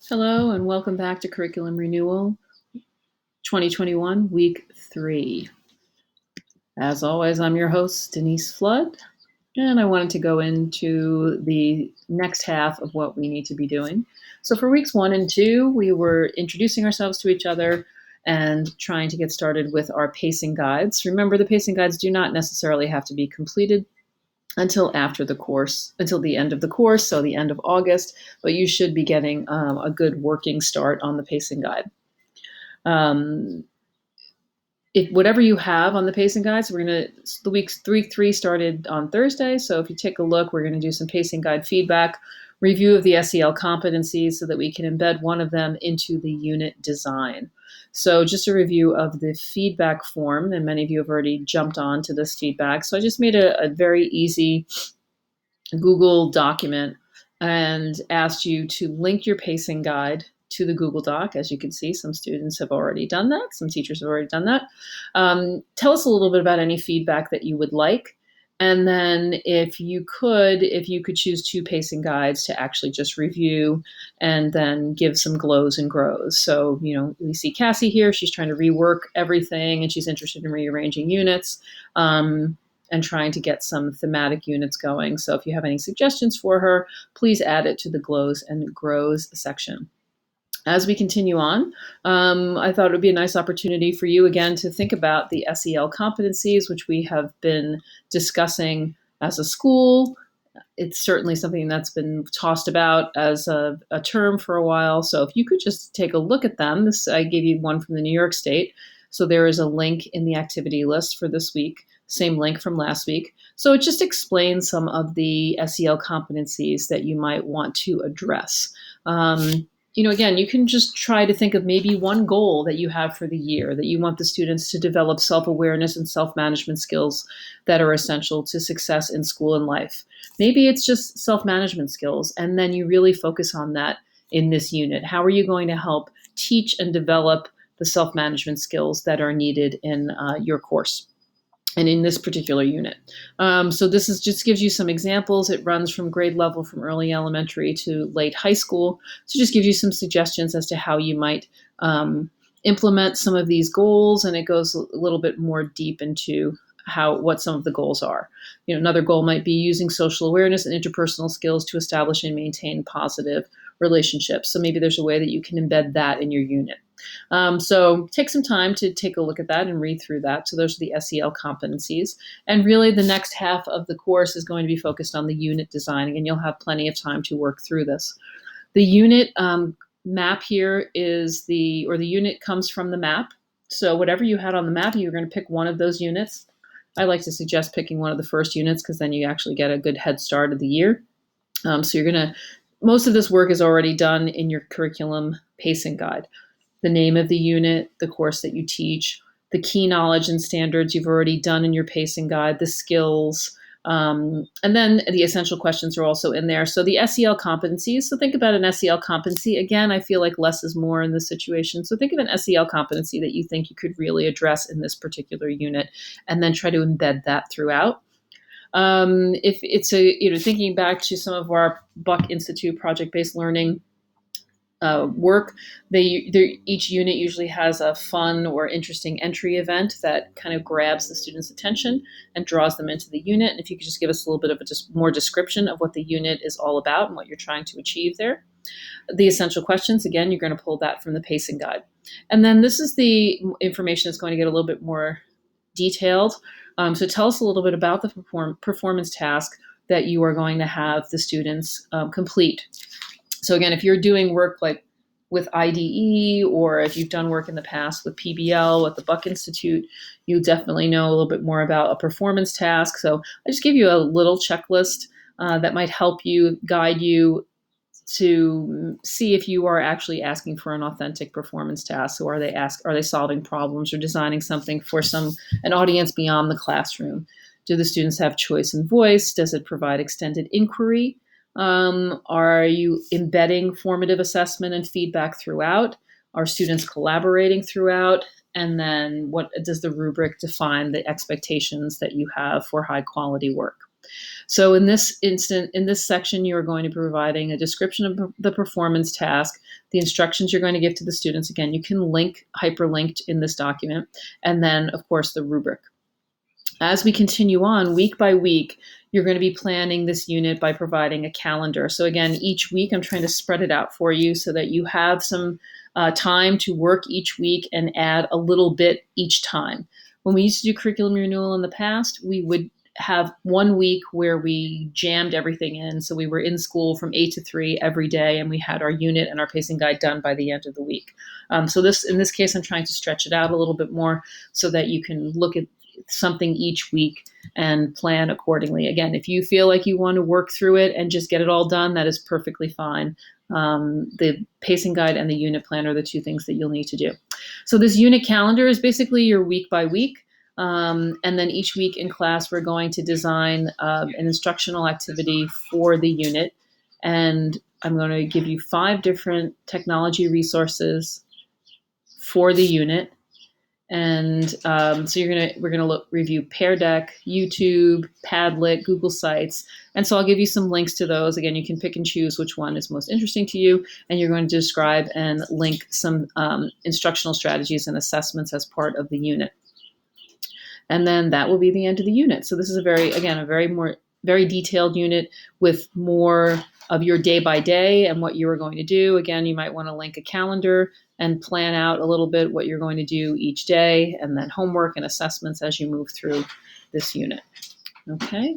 Hello and welcome back to Curriculum Renewal 2021, Week 3. As always, I'm your host, Denise Flood, and I wanted to go into the next half of what we need to be doing. So for weeks 1 and 2, we were introducing ourselves to each other and trying to get started with our pacing guides. Remember, the pacing guides do not necessarily have to be completed until after the course, until the end of the course, so the end of August, but you should be getting a good working start on the pacing guide. If whatever you have on the pacing guides, the week 3 started on Thursday. So if you take a look, we're going to do some pacing guide feedback, review of the SEL competencies so that we can embed one of them into the unit design. So just a review of the feedback form, and many of you have already jumped on to this feedback. So I just made a very easy Google document and asked you to link your pacing guide to the Google Doc. As you can see, some students have already done that. Some teachers have already done that. Tell us a little bit about any feedback that you would like. And then if you could choose 2 pacing guides to actually just review and then give some glows and grows. So, we see Cassie here. She's trying to rework everything and she's interested in rearranging units. And trying to get some thematic units going. So if you have any suggestions for her, please add it to the glows and grows section. As we continue on, I thought it would be a nice opportunity for you again to think about the SEL competencies, which we have been discussing as a school. It's certainly something that's been tossed about as a term for a while. So if you could just take a look at them, I gave you one from the New York State. So there is a link in the activity list for this week, same link from last week. So it just explains some of the SEL competencies that you might want to address. Again, you can just try to think of maybe one goal that you have for the year, that you want the students to develop self-awareness and self-management skills that are essential to success in school and life. Maybe it's just self-management skills, and then you really focus on that in this unit. How are you going to help teach and develop the self-management skills that are needed in your course and in this particular unit? So this just gives you some examples. It runs from grade level, from early elementary to late high school. So just gives you some suggestions as to how you might implement some of these goals, and it goes a little bit more deep into what some of the goals are. Another goal might be using social awareness and interpersonal skills to establish and maintain positive relationships. So maybe there's a way that you can embed that in your unit. So take some time to take a look at that and read through that. So those are the SEL competencies. And really the next half of the course is going to be focused on the unit designing, and you'll have plenty of time to work through this. The unit map here the unit comes from the map. So whatever you had on the map, you're going to pick one of those units. I like to suggest picking one of the first units because then you actually get a good head start of the year. So most of this work is already done in your curriculum pacing guide. The name of the unit, the course that you teach, the key knowledge and standards you've already done in your pacing guide, the skills, and then the essential questions are also in there. So the SEL competencies, so think about an SEL competency. Again, I feel like less is more in this situation. So think of an SEL competency that you think you could really address in this particular unit, and then try to embed that throughout. If it's thinking back to some of our Buck Institute project-based learning work, each unit usually has a fun or interesting entry event that kind of grabs the students' attention and draws them into the unit. And if you could just give us a little bit of more description of what the unit is all about and what you're trying to achieve there. The essential questions, again, you're going to pull that from the pacing guide. And then this is the information that's going to get a little bit more detailed. So tell us a little bit about the performance task that you are going to have the students complete. So again, if you're doing work like with IDE, or if you've done work in the past with PBL, with the Buck Institute, you definitely know a little bit more about a performance task. So I just give you a little checklist that might help you, guide you to see if you are actually asking for an authentic performance task. So are they solving problems or designing something for an audience beyond the classroom? Do the students have choice and voice? Does it provide extended inquiry? Are you embedding formative assessment and feedback throughout? Are students collaborating throughout? And then what does the rubric define the expectations that you have for high quality work? So in this section, you're going to be providing a description of the performance task, the instructions you're going to give to the students. Again, you can hyperlinked in this document, and then, of course, the rubric. As we continue on week by week, you're going to be planning this unit by providing a calendar. So again, each week I'm trying to spread it out for you so that you have some time to work each week and add a little bit each time. When we used to do curriculum renewal in the past, we would have 1 week where we jammed everything in. So we were in school from 8 to 3 every day, and we had our unit and our pacing guide done by the end of the week. So in this case, I'm trying to stretch it out a little bit more so that you can look at something each week and plan accordingly. Again, if you feel like you want to work through it and just get it all done, that is perfectly fine. The pacing guide and the unit plan are the two things that you'll need to do. So this unit calendar is basically your week by week. And then each week in class, we're going to design an instructional activity for the unit. And I'm going to give you 5 different technology resources for the unit. And so we're gonna review Pear Deck, YouTube, Padlet, Google Sites, and so I'll give you some links to those. Again, you can pick and choose which one is most interesting to you, and you're going to describe and link some instructional strategies and assessments as part of the unit. And then that will be the end of the unit. So this is a very detailed unit with more of your day by day and what you are going to do. Again, you might want to link a calendar and plan out a little bit what you're going to do each day, and then homework and assessments as you move through this unit. Okay,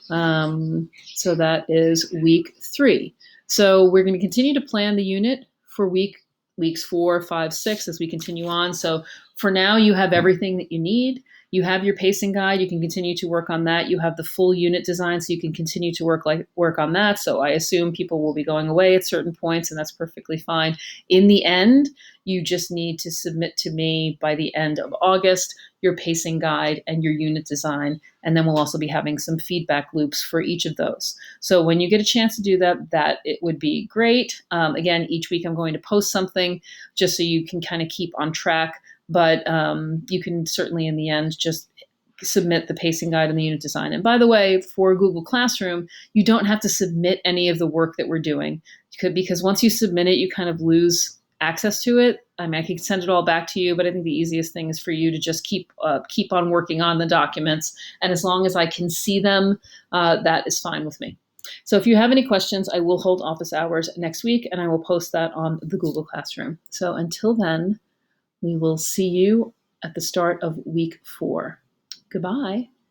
so that is week 3. So we're going to continue to plan the unit for weeks 4, 5, 6 as we continue on. So for now, you have everything that you need. You have your pacing guide. You can continue to work on that. You have the full unit design, so you can continue to work on that. So I assume people will be going away at certain points, and that's perfectly fine. In the end, you just need to submit to me by the end of August your pacing guide and your unit design, and then we'll also be having some feedback loops for each of those. So when you get a chance to do that it would be great. Again, each week I'm going to post something just so you can kind of keep on track. But you can certainly, in the end, just submit the pacing guide and the unit design. And by the way, for Google Classroom, you don't have to submit any of the work that we're doing, because once you submit it, you kind of lose access to it. I mean, I can send it all back to you, but I think the easiest thing is for you to just keep on working on the documents. And as long as I can see them, that is fine with me. So if you have any questions, I will hold office hours next week, and I will post that on the Google Classroom. So until then, we will see you at the start of week 4. Goodbye.